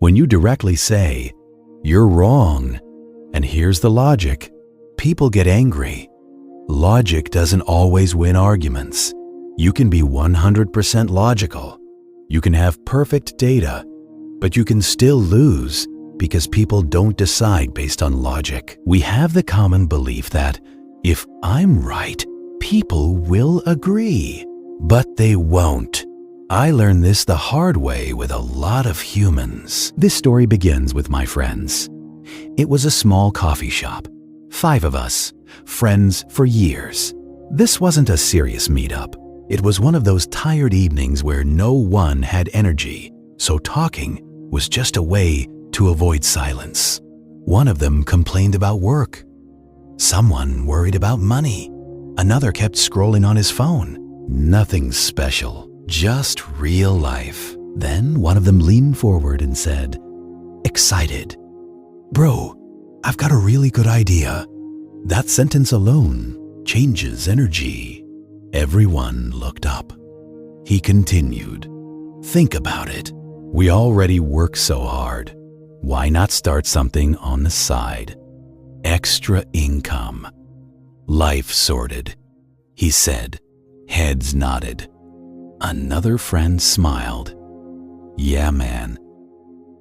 When you directly say, "You're wrong, and here's the logic," people get angry. Logic doesn't always win arguments. You can be 100% logical. You can have perfect data, but you can still lose because people don't decide based on logic. We have the common belief that if I'm right, people will agree, but they won't. I learned this the hard way with a lot of humans. This story begins with my friends. It was a small coffee shop. 5 of us, friends for years. This wasn't a serious meetup. It was one of those tired evenings where no one had energy, so talking was just a way to avoid silence. One of them complained about work. Someone worried about money. Another kept scrolling on his phone. Nothing special, just real life. Then one of them leaned forward and said, excited, "Bro, I've got a really good idea." That sentence alone changes energy. Everyone looked up. He continued, "Think about it. We already work so hard. Why not start something on the side? Extra income. Life sorted." He said. Heads nodded. Another friend smiled. "Yeah, man.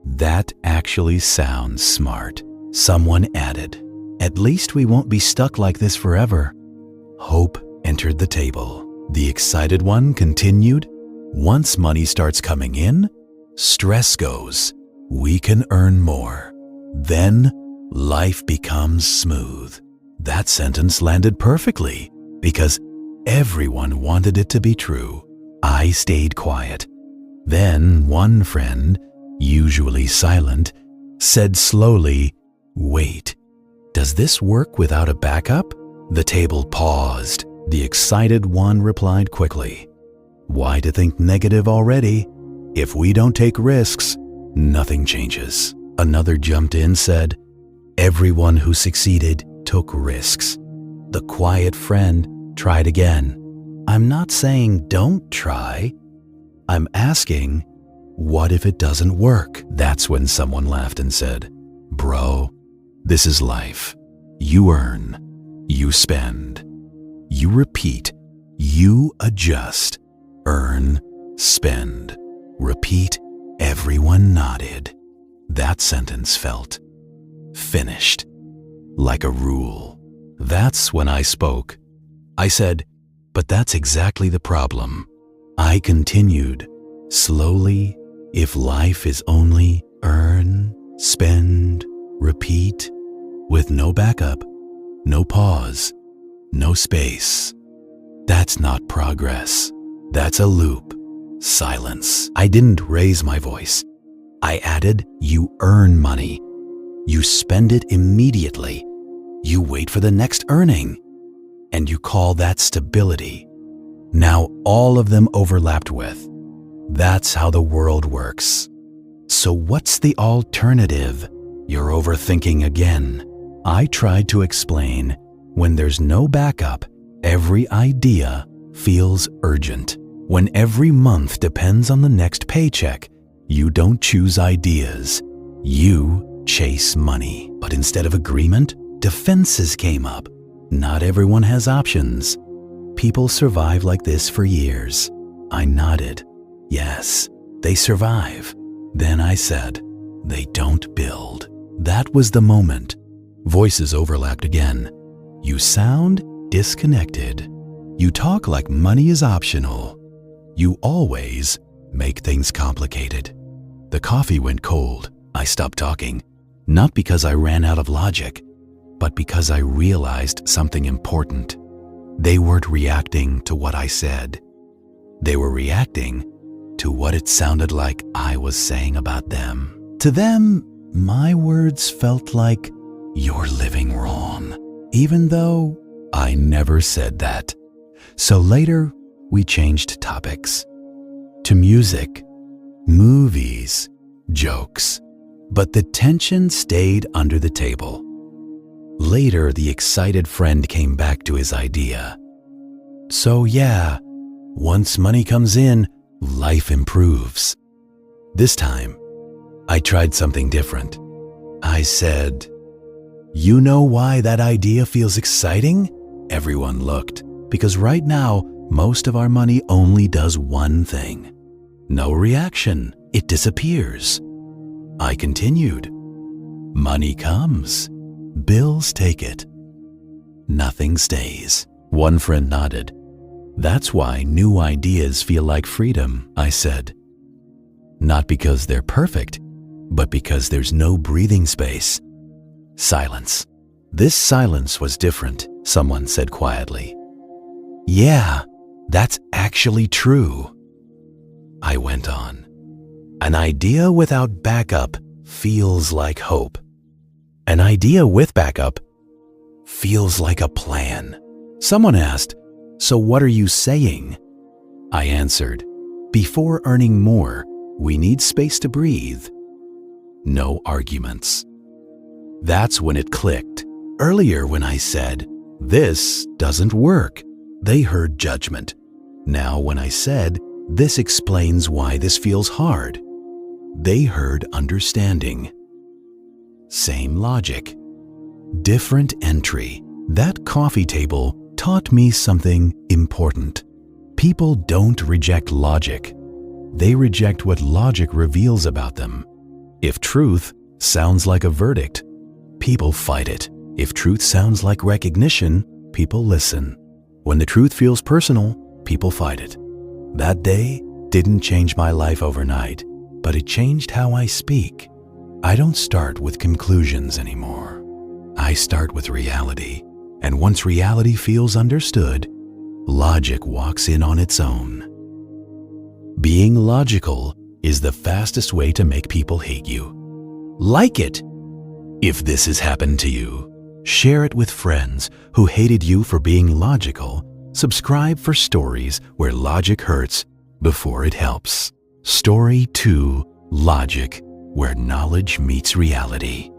That actually sounds smart." Someone added, "At least we won't be stuck like this forever." Hope entered the table. The excited one continued, "Once money starts coming in, stress goes. We can earn more. Then life becomes smooth." That sentence landed perfectly because everyone wanted it to be true. I stayed quiet. Then one friend, usually silent, said slowly, "Wait, does this work without a backup?" The table paused. The excited one replied quickly, "Why to think negative already? If we don't take risks, nothing changes." Another jumped in, said, "Everyone who succeeded took risks." The quiet friend tried again. "I'm not saying don't try. I'm asking, what if it doesn't work?" That's when someone laughed and said, "Bro, this is life. You earn, you spend, you repeat, you adjust, earn, spend, repeat." Everyone nodded. That sentence felt finished, like a rule. That's when I spoke. I said, "But that's exactly the problem." I continued, slowly, if life is only earn, spend, repeat, with no backup, no pause, no space, that's not progress. That's a loop. Silence. I didn't raise my voice. I added, you earn money. You spend it immediately. You wait for the next earning. And you call that stability. Now all of them overlapped with, that's how the world works. So what's the alternative? You're overthinking again. I tried to explain, when there's no backup, every idea feels urgent. When every month depends on the next paycheck, you don't choose ideas, you chase money. But instead of agreement, defenses came up. Not everyone has options. People survive like this for years. I nodded. Yes, they survive. Then I said, they don't build. That was the moment. Voices overlapped again. You sound disconnected. You talk like money is optional. You always make things complicated. The coffee went cold. I stopped talking, not because I ran out of logic, but because I realized something important. They weren't reacting to what I said. They were reacting to what it sounded like I was saying about them. To them, my words felt like, you're living wrong, even though I never said that. So later, we changed topics to music, movies, jokes, but the tension stayed under the table. Later, the excited friend came back to his idea. So yeah, once money comes in, life improves. This time, I tried something different. I said, "You know why that idea feels exciting?" Everyone looked, because right now, most of our money only does one thing. No reaction, it disappears. I continued. Money comes, bills take it. Nothing stays. One friend nodded. That's why new ideas feel like freedom, I said. Not because they're perfect, but because there's no breathing space. Silence. This silence was different, someone said quietly. Yeah, that's actually true. I went on. An idea without backup feels like hope. An idea with backup feels like a plan. Someone asked, "So what are you saying?" I answered, "Before earning more, we need space to breathe." No arguments. That's when it clicked. Earlier when I said, "This doesn't work," they heard judgment. Now when I said, "This explains why this feels hard," they heard understanding. Same logic. Different entry. That coffee table taught me something important. People don't reject logic. They reject what logic reveals about them. If truth sounds like a verdict, people fight it. If truth sounds like recognition, people listen. When the truth feels personal, people fight it. That day didn't change my life overnight, but it changed how I speak. I don't start with conclusions anymore. I start with reality, and once reality feels understood, logic walks in on its own. Being logical is the fastest way to make people hate you. Like it! If this has happened to you, share it with friends who hated you for being logical. Subscribe for stories where logic hurts before it helps. Story2Logic, where knowledge meets reality.